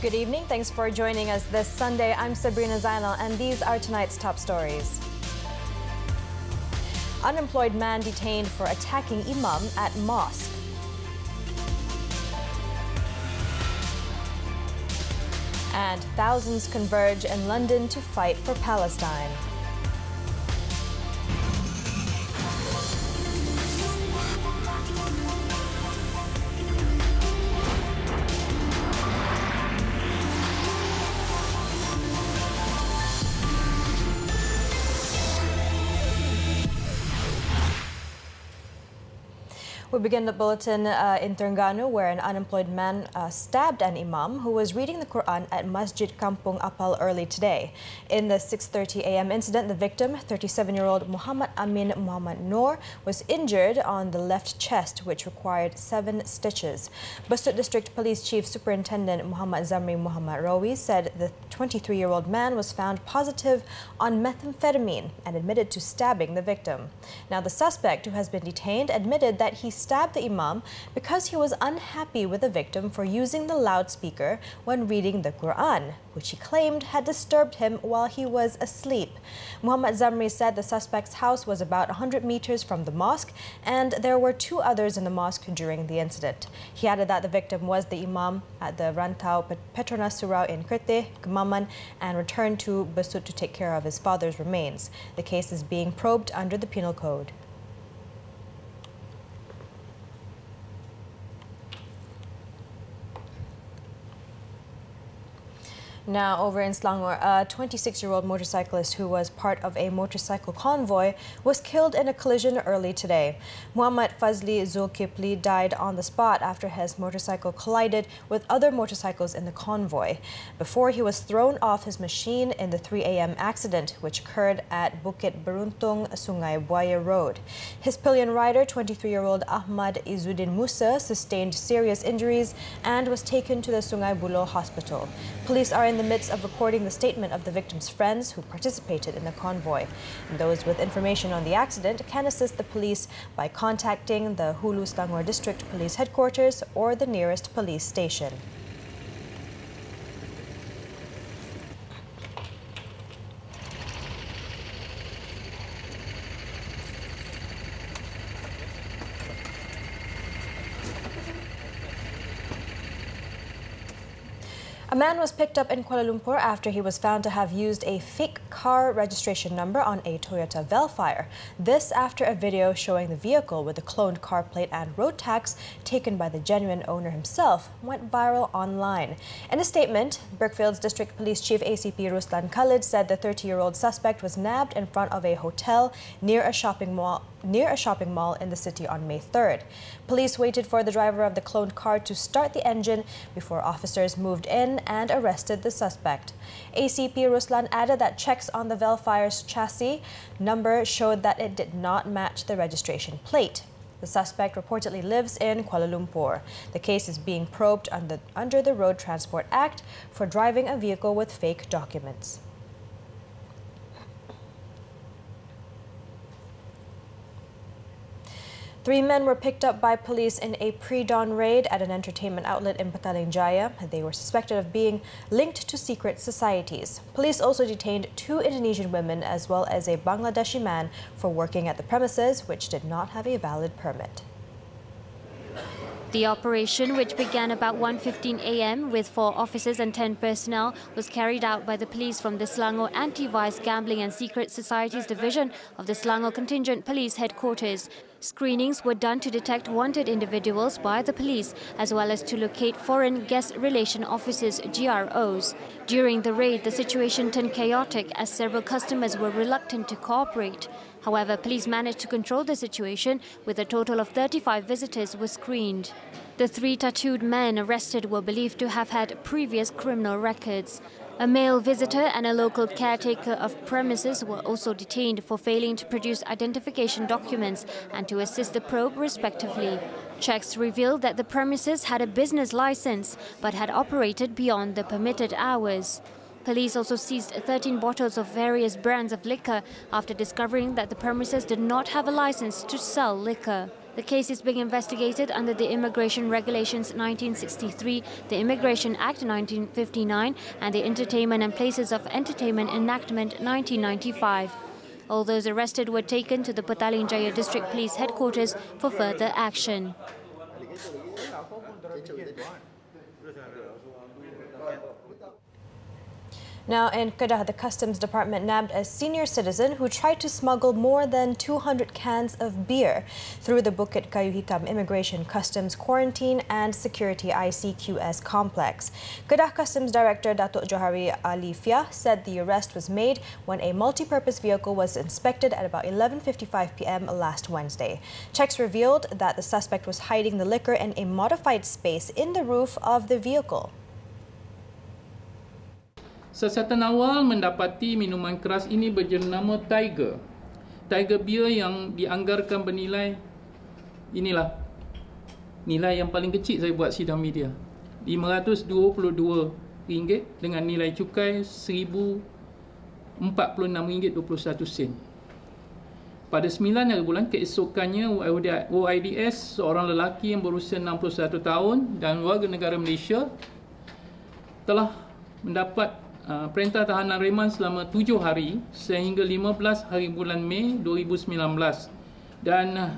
Good evening. Thanks for joining us this Sunday. I'm Sabrina Zainal, and these are tonight's top stories. Unemployed man detained for attacking imam at mosque. And thousands converge in London to fight for Palestine. We begin the bulletin in Terengganu, where an unemployed man stabbed an imam who was reading the Quran at Masjid Kampung Apal early today. In the 6:30 a.m. incident, the victim, 37-year-old Muhammad Amin Muhammad Noor, was injured on the left chest, which required 7 stitches. Besut District Police Chief Superintendent Muhammad Zamri Muhammad Rawi said the 23-year-old man was found positive on methamphetamine and admitted to stabbing the victim. Now, the suspect, who has been detained, admitted that he stabbed the imam because he was unhappy with the victim for using the loudspeaker when reading the Quran, which he claimed had disturbed him while he was asleep. Muhammad Zamri said the suspect's house was about 100 meters from the mosque, and there were 2 others in the mosque during the incident. He added that the victim was the imam at the Rantau Petronas Surau in Kerteh, Gemaman, and returned to Besut to take care of his father's remains. The case is being probed under the Penal Code. Now, over in Selangor, a 26-year-old motorcyclist who was part of a motorcycle convoy was killed in a collision early today. Muhammad Fazli Zulkifli died on the spot after his motorcycle collided with other motorcycles in the convoy before he was thrown off his machine in the 3 a.m. accident, which occurred at Bukit Beruntung, Sungai Buaya Road. His pillion rider, 23-year-old Ahmad Izzuddin Musa, sustained serious injuries and was taken to the Sungai Buloh Hospital. Police are in the midst of recording the statement of the victim's friends who participated in the convoy. And those with information on the accident can assist the police by contacting the Hulu Selangor District Police Headquarters or the nearest police station. A man was picked up in Kuala Lumpur after he was found to have used a fake car registration number on a Toyota Velfire. This after a video showing the vehicle with a cloned car plate and road tax taken by the genuine owner himself went viral online. In a statement, Brickfield's District Police Chief ACP Ruslan Khalid said the 30-year-old suspect was nabbed in front of a hotel near a shopping mall in the city on May 3rd. Police waited for the driver of the cloned car to start the engine before officers moved in and arrested the suspect. ACP Ruslan added that checks on the Velfire's chassis number showed that it did not match the registration plate. The suspect reportedly lives in Kuala Lumpur. The case is being probed under the Road Transport Act for driving a vehicle with fake documents. Three men were picked up by police in a pre-dawn raid at an entertainment outlet in Petaling Jaya. They were suspected of being linked to secret societies. Police also detained 2 Indonesian women as well as a Bangladeshi man for working at the premises, which did not have a valid permit. The operation, which began about 1:15 a.m. with 4 officers and 10 personnel, was carried out by the police from the Selangor Anti-Vice Gambling and Secret Societies Division of the Selangor Contingent Police Headquarters. Screenings were done to detect wanted individuals by the police, as well as to locate Foreign Guest Relation Officers, GROs. During the raid, the situation turned chaotic as several customers were reluctant to cooperate. However, police managed to control the situation, with a total of 35 visitors were screened. The 3 tattooed men arrested were believed to have had previous criminal records. A male visitor and a local caretaker of premises were also detained for failing to produce identification documents and to assist the probe respectively. Checks revealed that the premises had a business license but had operated beyond the permitted hours. Police also seized 13 bottles of various brands of liquor after discovering that the premises did not have a license to sell liquor. The case is being investigated under the Immigration Regulations 1963, the Immigration Act 1959, and the Entertainment and Places of Entertainment Enactment 1995. All those arrested were taken to the Petaling Jaya District Police Headquarters for further action. Now in Kedah, the Customs Department nabbed a senior citizen who tried to smuggle more than 200 cans of beer through the Bukit Kayu Hitam Immigration, Customs, Quarantine and Security ICQS complex. Kedah Customs Director Datuk Johari Alifia said the arrest was made when a multi-purpose vehicle was inspected at about 11:55 p.m. last Wednesday. Checks revealed that the suspect was hiding the liquor in a modified space in the roof of the vehicle. Siasatan awal mendapati minuman keras ini berjenama Tiger. Tiger Beer yang dianggarkan bernilai, inilah nilai yang paling kecil saya buat sidang media, RM522 dengan nilai cukai RM1,046.21. Pada 9 hari bulan keesokannya, OIDS, seorang lelaki yang berusia 61 tahun dan warga negara Malaysia, telah mendapat perintah tahanan reman selama 7 hari sehingga 15 hari bulan Mei 2019 dan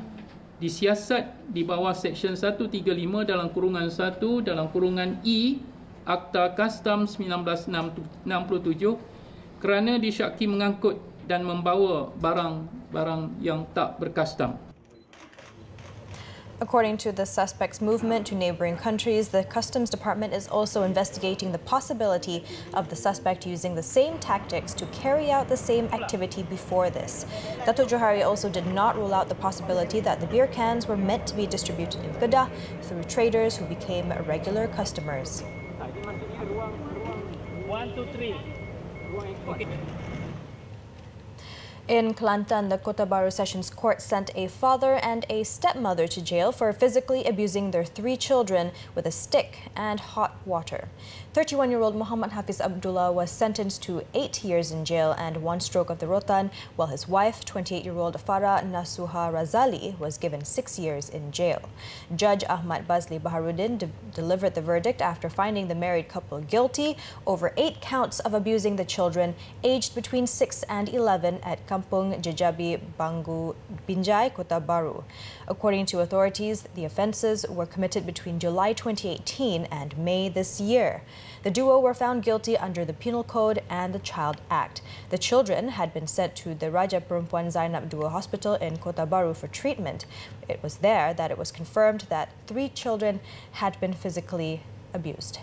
disiasat di bawah Seksyen 135 dalam kurungan 1 dalam kurungan E Akta Kastam 1967 kerana disyaki mengangkut dan membawa barang-barang yang tak berkastam. According to the suspect's movement to neighboring countries, the Customs Department is also investigating the possibility of the suspect using the same tactics to carry out the same activity before this. Datuk Johari also did not rule out the possibility that the beer cans were meant to be distributed in Kedah through traders who became regular customers. 1, 2, 3. Okay. In Kelantan, the Kota Baru Sessions Court sent a father and a stepmother to jail for physically abusing their 3 children with a stick and hot water. 31-year-old Muhammad Hafiz Abdullah was sentenced to 8 years in jail and 1 stroke of the rotan, while his wife, 28-year-old Farah Nasuha Razali, was given 6 years in jail. Judge Ahmad Bazli Baharudin delivered the verdict after finding the married couple guilty over 8 counts of abusing the children aged between 6 and 11 at Kampung Jejabi Banggu Binjai, Kota Baru. According to authorities, the offences were committed between July 2018 and May this year. The duo were found guilty under the Penal Code and the Child Act. The children had been sent to the Raja Perempuan Zainab II Hospital in Kota Baru for treatment. It was there that it was confirmed that 3 children had been physically abused.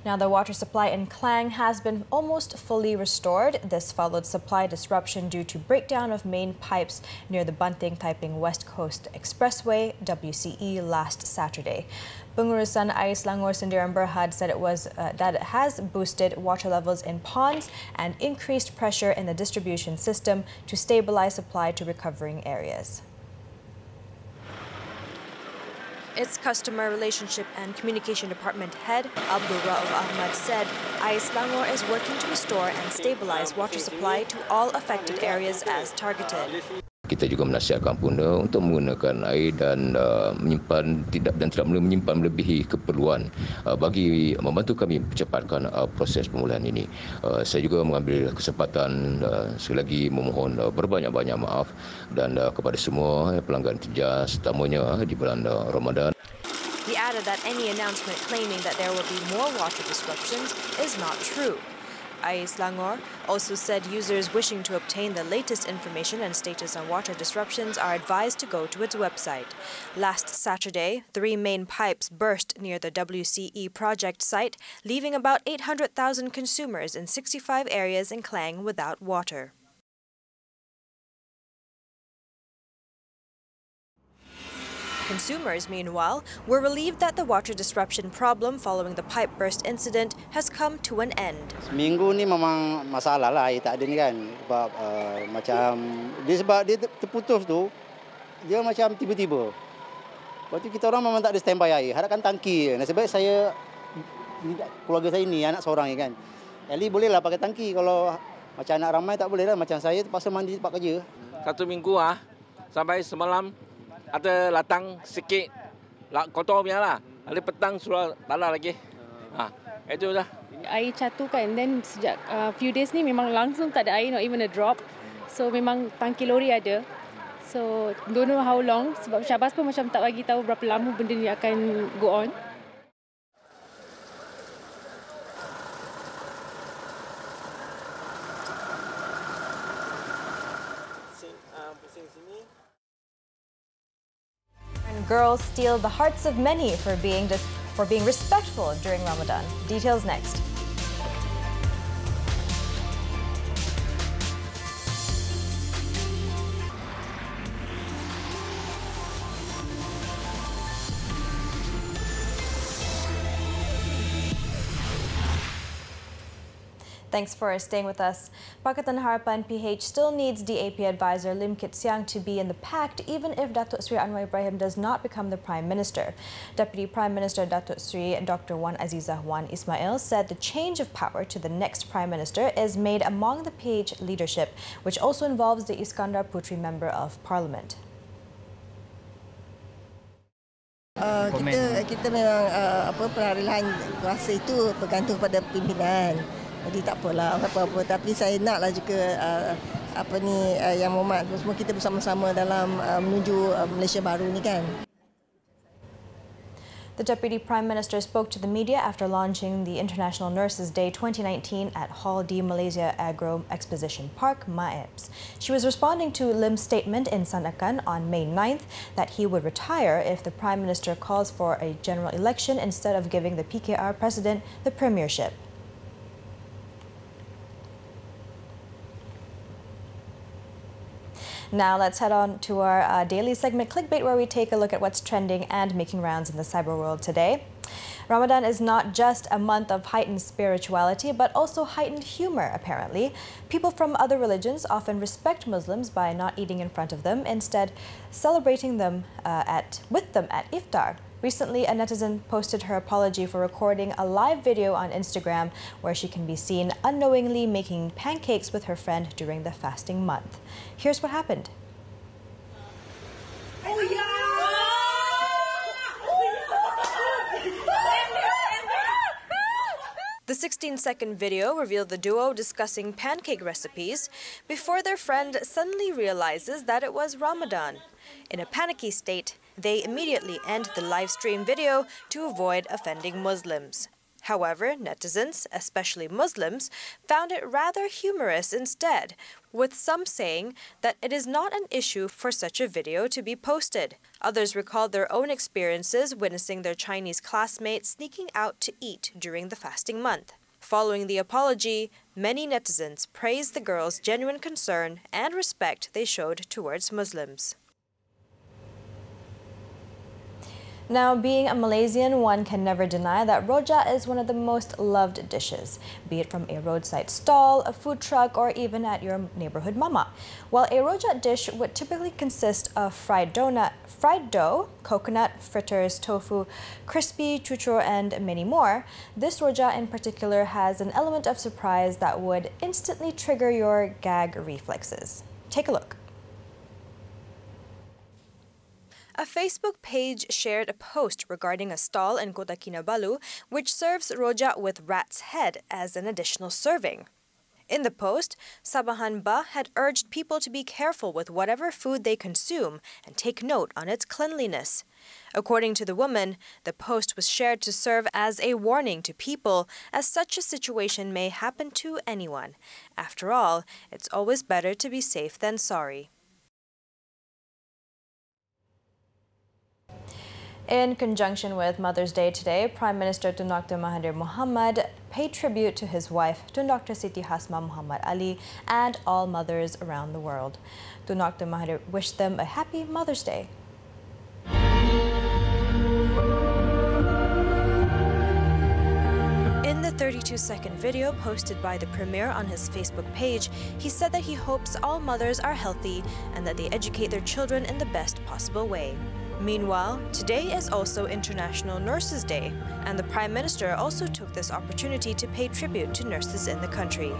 Now, the water supply in Klang has been almost fully restored. This followed supply disruption due to breakdown of main pipes near the Banting-Taiping West Coast Expressway, WCE, last Saturday. Pengurusan Air Selangor Sendirian Berhad said that it has boosted water levels in ponds and increased pressure in the distribution system to stabilize supply to recovering areas. Its Customer Relationship and Communication Department head, Abdul Rauf Ahmad, said Air Selangor is working to restore and stabilize water supply to all affected areas as targeted. Kita juga menasihatkan pengguna untuk menggunakan air dan tidak menyimpan melebihi keperluan bagi membantu kami percepatkan proses pemulihan ini. Saya juga mengambil kesempatan sekali lagi memohon berbanyak-banyak maaf dan kepada semua pelanggan Tejas, terutamanya di bulan Ramadan. He added that any announcement claiming that there will be more water disruptions is not true. Air Selangor also said users wishing to obtain the latest information and status on water disruptions are advised to go to its website. Last Saturday, 3 main pipes burst near the WCE project site, leaving about 800,000 consumers in 65 areas in Klang without water. Consumers, meanwhile, were relieved that the water disruption problem following the pipe burst incident has come to an end. Seminggu ni memang masalah lah air tak ada ni kan. Sebab sebab dia terputus tu, dia macam tiba-tiba. Lepas tu kita orang memang tak ada standby air. Harapkan tangki je. Nasib baik saya, keluarga saya ni, anak seorang ni kan. At least bolehlah pakai tangki kalau Macam anak ramai tak boleh lah. Macam saya terpaksa mandi tempat kerja. 1 minggu sampai semalam ada latang sikit kotor punya lah. Hari petang suruh talah lagi. Itu dah. Air catu kan, then sejak few days ni memang langsung tak ada air, not even a drop. So memang tangki lori ada. So don't know how long, sebab Syahbaz pun macam tak bagi tahu berapa lama benda ni akan go on. Girls steal the hearts of many for being respectful during Ramadan. Details next. Thanks for staying with us. Pakatan Harapan PH still needs DAP advisor Lim Kit Siang to be in the pact even if Datuk Sri Anwar Ibrahim does not become the Prime Minister. Deputy Prime Minister Datuk Sri Dr. Wan Azizah Wan Ismail said the change of power to the next Prime Minister is made among the PH leadership, which also involves the Iskandar Putri Member of Parliament. Kita memang peralihan kuasa itu bergantung pada pimpinan. Jadi tak apalah apa-apa, tapi saya naklah juga yang Muhammad semua kita bersama-sama dalam menuju Malaysia baru ni kan. The Deputy Prime Minister spoke to the media after launching the International Nurses Day 2019 at Hall D Malaysia Agro Exposition Park, MAEPS. She was responding to Lim's statement in Sandakan on May 9th that he would retire if the Prime Minister calls for a general election instead of giving the PKR President the premiership. Now let's head on to our daily segment Clickbait, where we take a look at what's trending and making rounds in the cyber world today. Ramadan is not just a month of heightened spirituality, but also heightened humor, apparently. People from other religions often respect Muslims by not eating in front of them, instead celebrating them with them at iftar. Recently, a netizen posted her apology for recording a live video on Instagram where she can be seen unknowingly making pancakes with her friend during the fasting month. Here's what happened. The 16-second video revealed the duo discussing pancake recipes before their friend suddenly realizes that it was Ramadan. In a panicky state, they immediately end the live stream video to avoid offending Muslims. However, netizens, especially Muslims, found it rather humorous instead, with some saying that it is not an issue for such a video to be posted. Others recalled their own experiences witnessing their Chinese classmates sneaking out to eat during the fasting month. Following the apology, many netizens praised the girls' genuine concern and respect they showed towards Muslims. Now, being a Malaysian, one can never deny that rojak is one of the most loved dishes, be it from a roadside stall, a food truck, or even at your neighborhood mama. While a rojak dish would typically consist of fried dough, coconut, fritters, tofu, crispy, chuchur, and many more, this rojak in particular has an element of surprise that would instantly trigger your gag reflexes. Take a look. A Facebook page shared a post regarding a stall in Kota Kinabalu which serves rojak with rat's head as an additional serving. In the post, Sabahan Bah had urged people to be careful with whatever food they consume and take note on its cleanliness. According to the woman, the post was shared to serve as a warning to people, as such a situation may happen to anyone. After all, it's always better to be safe than sorry. In conjunction with Mother's Day today, Prime Minister Tun Dr. Mahathir Mohamad paid tribute to his wife, Tun Dr. Siti Hasma Muhammad Ali, and all mothers around the world. Tun Dr. Mahathir wished them a happy Mother's Day. In the 32-second video posted by the Premier on his Facebook page, he said that he hopes all mothers are healthy and that they educate their children in the best possible way. Meanwhile, today is also International Nurses Day, and the Prime Minister also took this opportunity to pay tribute to nurses in the country.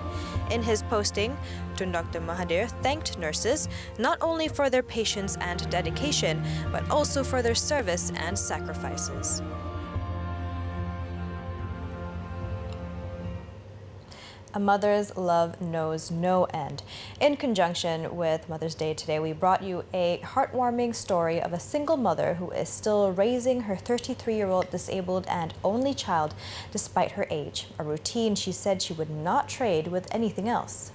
In his posting, Tun Dr. Mahathir thanked nurses not only for their patience and dedication, but also for their service and sacrifices. A mother's love knows no end. In conjunction with Mother's Day today, we brought you a heartwarming story of a single mother who is still raising her 33-year-old disabled and only child despite her age, a routine she said she would not trade with anything else.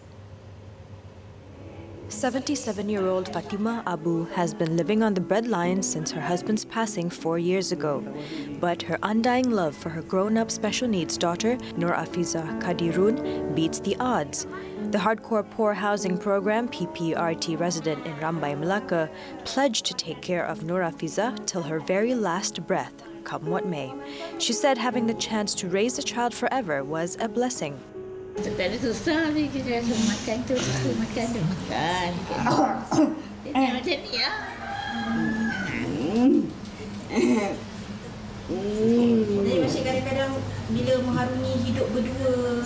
77-year-old Fatima Abu has been living on the breadline since her husband's passing 4 years ago. But her undying love for her grown-up special needs daughter, Nur Afiza Kadirun, beats the odds. The hardcore poor housing program PPRT resident in Rambai, Malacca, pledged to take care of Nur Afiza till her very last breath, come what may. She said having the chance to raise a child forever was a blessing. Tadi susah ni kita rasa makan tu makan. Jadi macam ni ya. Jadi macam kadang-kadang bila mengharungi hidup berdua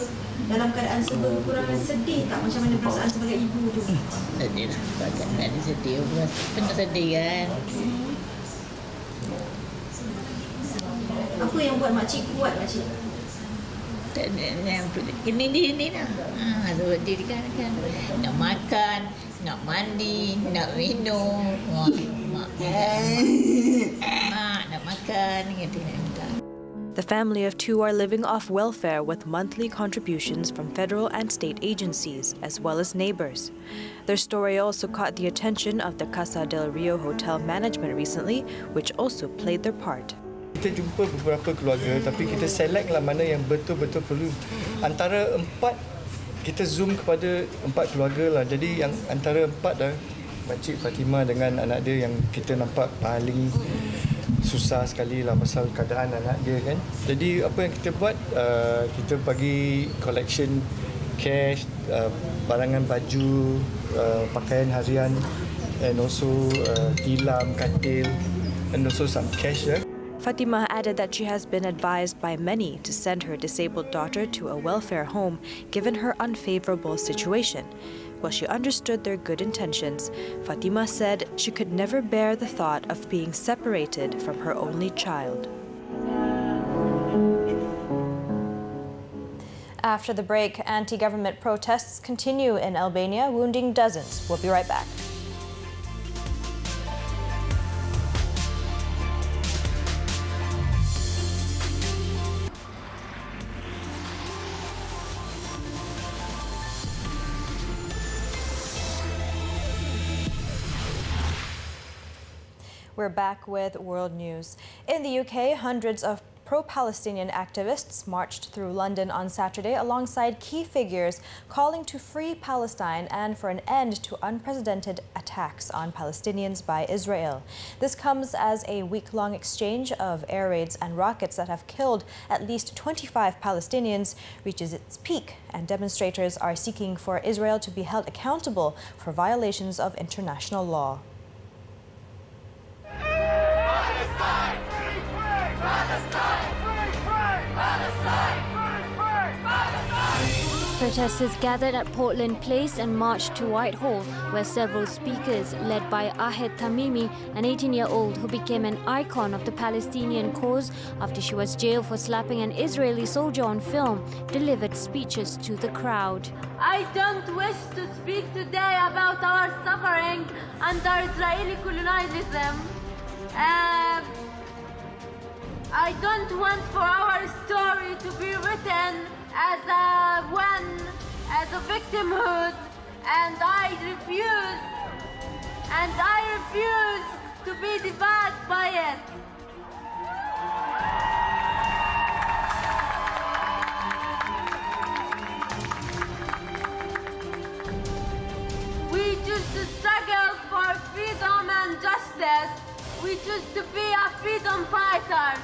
dalam keadaan serba kekurangan, sedih tak macam mana perasaan sebagai ibu tu? Sedih lah, kadang-kadang sedih, pernah sedih kan. Apa yang buat makcik kuat makcik? Kena ni lah. Sebab dia kan nak makan, nak mandi, nak minum. Mak nak makan. The family of two are living off welfare with monthly contributions from federal and state agencies, as well as neighbors. Their story also caught the attention of the Casa del Rio Hotel management recently, which also played their part. Kita jumpa beberapa keluarga, tapi kita select lah mana yang betul-betul perlu. Antara 4, kita zoom kepada 4 keluarga lah. Jadi yang antara 4 dah, Makcik Fatima dengan anak dia yang kita nampak paling susah sekali lah pasal keadaan anak dia kan. Jadi apa yang kita buat, kita bagi collection cash, barangan baju, pakaian harian, and also tilam, katil, and also some cash. Fatima added that she has been advised by many to send her disabled daughter to a welfare home given her unfavorable situation. While she understood their good intentions, Fatima said she could never bear the thought of being separated from her only child. After the break, anti-government protests continue in Albania, wounding dozens. We'll be right back. We're back with world news. In the UK, hundreds of pro-Palestinian activists marched through London on Saturday alongside key figures calling to free Palestine and for an end to unprecedented attacks on Palestinians by Israel. This comes as a week-long exchange of air raids and rockets that have killed at least 25 Palestinians reaches its peak, and demonstrators are seeking for Israel to be held accountable for violations of international law. Protesters gathered at Portland Place and marched to Whitehall, where several speakers, led by Ahed Tamimi, an 18-year-old who became an icon of the Palestinian cause after she was jailed for slapping an Israeli soldier on film, delivered speeches to the crowd. I don't wish to speak today about our suffering under Israeli colonialism. I don't want for our story to be written as a victimhood, and I refuse to be devoured by it. We choose to struggle for freedom and justice. We choose to be a freedom fighter.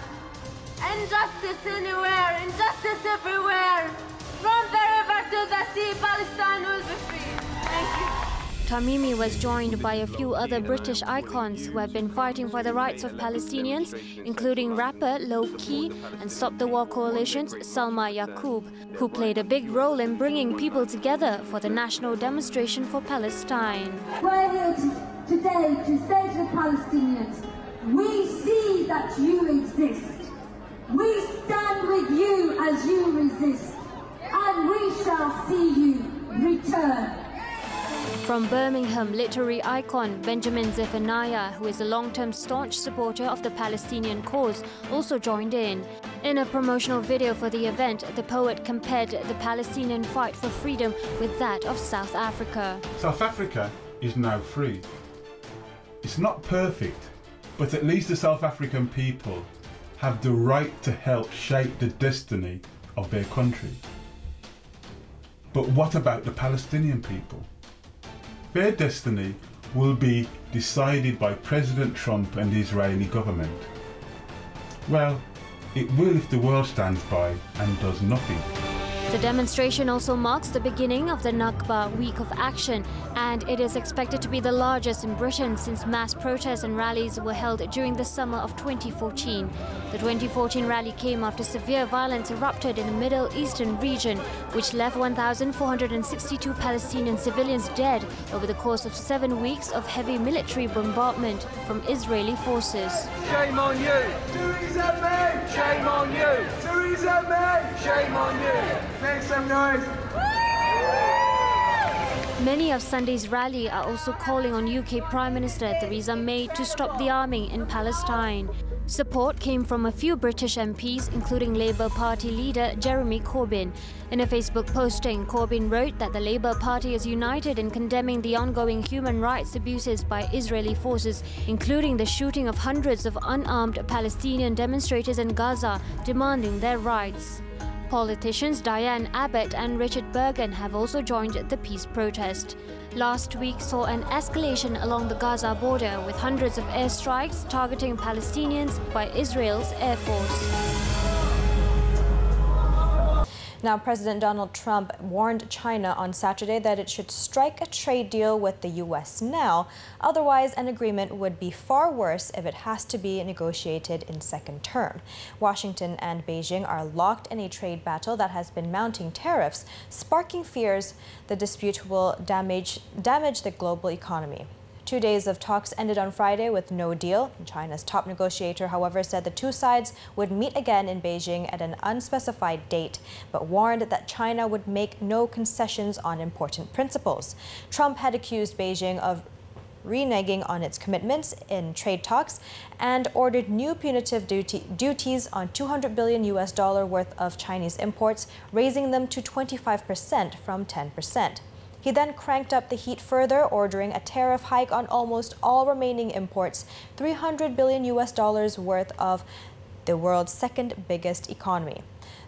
Injustice anywhere, injustice everywhere. From the river to the sea, Palestine will be free. Thank you. Tamimi was joined by a few other British icons who have been fighting for the rights of Palestinians, including rapper Low Key and Stop the War Coalition's Salma Yaqub, who played a big role in bringing people together for the national demonstration for Palestine. We're here today to say to the Palestinians, we see that you exist. We stand with you as you resist, and we shall see you return. From Birmingham, literary icon Benjamin Zephaniah, who is a long-term staunch supporter of the Palestinian cause, also joined in. In a promotional video for the event, the poet compared the Palestinian fight for freedom with that of South Africa. South Africa is now free. It's not perfect, but at least the South African people have the right to help shape the destiny of their country. But what about the Palestinian people? Their destiny will be decided by President Trump and the Israeli government. Well, it will if the world stands by and does nothing. The demonstration also marks the beginning of the Nakba Week of Action, and it is expected to be the largest in Britain since mass protests and rallies were held during the summer of 2014. The 2014 rally came after severe violence erupted in the Middle Eastern region, which left 1,462 Palestinian civilians dead over the course of 7 weeks of heavy military bombardment from Israeli forces. Shame on you! Theresa May! Shame on you! Theresa May! Shame on you! Make some noise! Many of Sunday's rally are also calling on UK Prime Minister Theresa May to stop the arming in Palestine. Support came from a few British MPs, including Labour Party leader Jeremy Corbyn. In a Facebook posting, Corbyn wrote that the Labour Party is united in condemning the ongoing human rights abuses by Israeli forces, including the shooting of hundreds of unarmed Palestinian demonstrators in Gaza, demanding their rights. Politicians Diane Abbott and Richard Bergen have also joined the peace protest. Last week saw an escalation along the Gaza border with hundreds of airstrikes targeting Palestinians by Israel's Air Force. Now, President Donald Trump warned China on Saturday that it should strike a trade deal with the U.S. now. Otherwise, an agreement would be far worse if it has to be negotiated in second term. Washington and Beijing are locked in a trade battle that has been mounting tariffs, sparking fears the dispute will damage the global economy. 2 days of talks ended on Friday with no deal. China's top negotiator, however, said the two sides would meet again in Beijing at an unspecified date, but warned that China would make no concessions on important principles. Trump had accused Beijing of reneging on its commitments in trade talks and ordered new punitive duties on $200 billion worth of Chinese imports, raising them to 25% from 10%. He then cranked up the heat further, ordering a tariff hike on almost all remaining imports, $300 billion worth of the world's second biggest economy.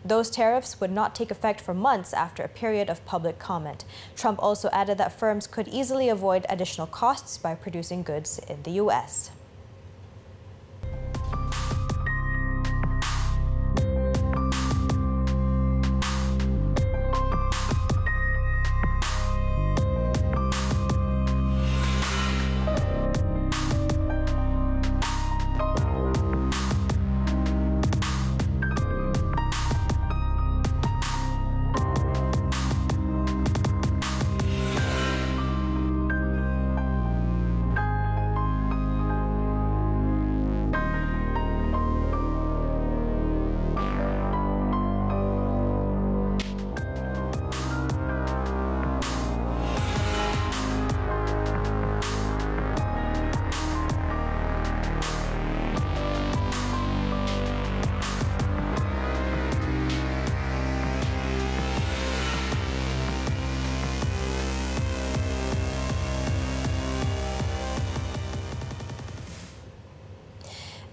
Those tariffs would not take effect for months after a period of public comment. Trump also added that firms could easily avoid additional costs by producing goods in the U.S.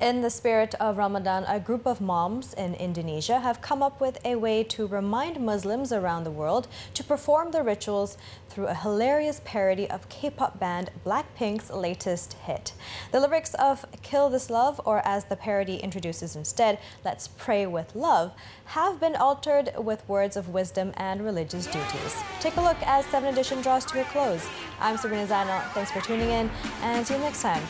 In the spirit of Ramadan, a group of moms in Indonesia have come up with a way to remind Muslims around the world to perform the rituals through a hilarious parody of K-pop band Blackpink's latest hit. The lyrics of Kill This Love, or as the parody introduces instead, Let's Pray With Love, have been altered with words of wisdom and religious duties. Take a look as 7 Edition draws to a close. I'm Sabrina Zainal. Thanks for tuning in and see you next time.